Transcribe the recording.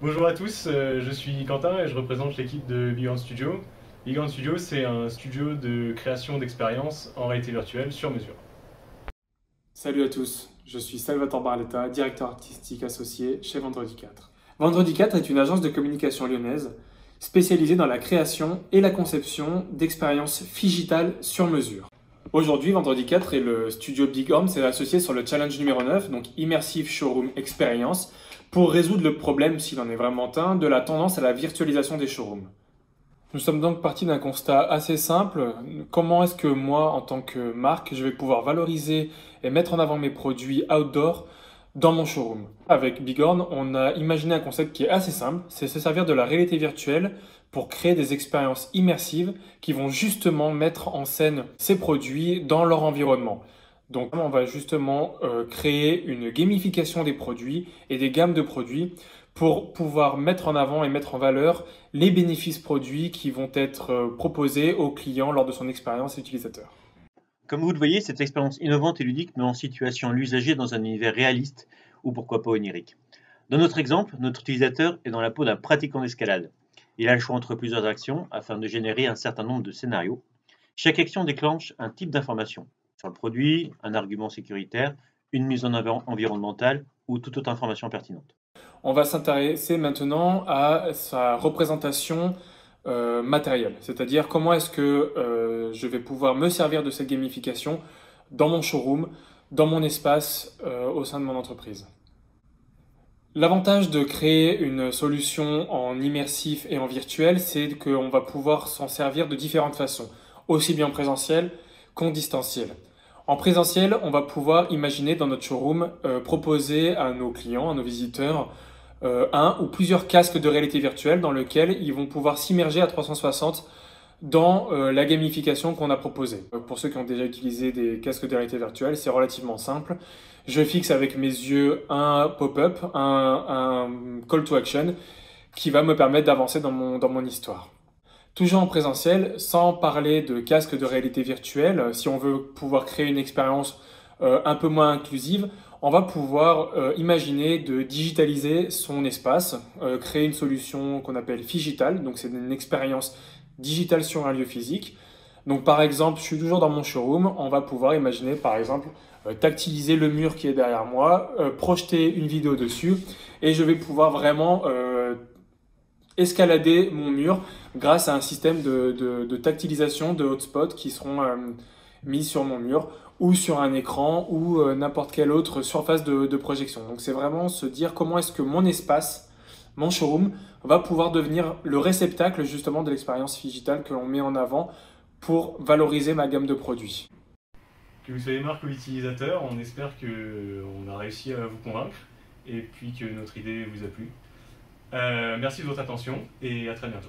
Bonjour à tous, je suis Quentin et je représente l'équipe de Big Horn Studio. Big Horn Studio, c'est un studio de création d'expériences en réalité virtuelle sur mesure. Salut à tous, je suis Salvatore Barletta, directeur artistique associé chez Vendredi 4. Vendredi 4 est une agence de communication lyonnaise spécialisée dans la création et la conception d'expériences digitales sur mesure. Aujourd'hui, Vendredi 4 et le studio Big Horn s'est associé sur le challenge numéro 9, donc Immersive Showroom Experience, pour résoudre le problème, s'il en est vraiment un, de la tendance à la virtualisation des showrooms. Nous sommes donc partis d'un constat assez simple. Comment est-ce que moi, en tant que marque, je vais pouvoir valoriser et mettre en avant mes produits outdoor dans mon showroom? Avec Bigorn, on a imaginé un concept qui est assez simple, c'est se servir de la réalité virtuelle pour créer des expériences immersives qui vont justement mettre en scène ces produits dans leur environnement. Donc on va justement créer une gamification des produits et des gammes de produits pour pouvoir mettre en avant et mettre en valeur les bénéfices produits qui vont être proposés au client lors de son expérience utilisateur. Comme vous le voyez, cette expérience innovante et ludique met en situation l'usager dans un univers réaliste ou pourquoi pas onirique. Dans notre exemple, notre utilisateur est dans la peau d'un pratiquant d'escalade. Il a le choix entre plusieurs actions afin de générer un certain nombre de scénarios. Chaque action déclenche un type d'information sur le produit, un argument sécuritaire, une mise en avant environnementale ou toute autre information pertinente. On va s'intéresser maintenant à sa représentation matérielle, c'est-à-dire comment est-ce que je vais pouvoir me servir de cette gamification dans mon showroom, dans mon espace au sein de mon entreprise. L'avantage de créer une solution en immersif et en virtuel, c'est qu'on va pouvoir s'en servir de différentes façons, aussi bien en présentiel qu'en distanciel. En présentiel, on va pouvoir imaginer dans notre showroom proposer à nos clients, à nos visiteurs, un ou plusieurs casques de réalité virtuelle dans lesquels ils vont pouvoir s'immerger à 360 dans la gamification qu'on a proposée. Pour ceux qui ont déjà utilisé des casques de réalité virtuelle, c'est relativement simple. Je fixe avec mes yeux un pop-up, un call to action qui va me permettre d'avancer dans mon histoire. Toujours en présentiel, sans parler de casque de réalité virtuelle, si on veut pouvoir créer une expérience un peu moins inclusive, on va pouvoir imaginer de digitaliser son espace, créer une solution qu'on appelle Phygital, donc c'est une expérience digitale sur un lieu physique. Donc par exemple, je suis toujours dans mon showroom, on va pouvoir imaginer par exemple tactiliser le mur qui est derrière moi, projeter une vidéo dessus, et je vais pouvoir vraiment escalader mon mur grâce à un système de tactilisation de hotspots qui seront mis sur mon mur ou sur un écran ou n'importe quelle autre surface de projection. Donc c'est vraiment se dire comment est-ce que mon espace, mon showroom, va pouvoir devenir le réceptacle justement de l'expérience digitale que l'on met en avant pour valoriser ma gamme de produits. Que vous soyez marque ou utilisateur, on espère qu'on a réussi à vous convaincre et puis que notre idée vous a plu. Merci de votre attention et à très bientôt.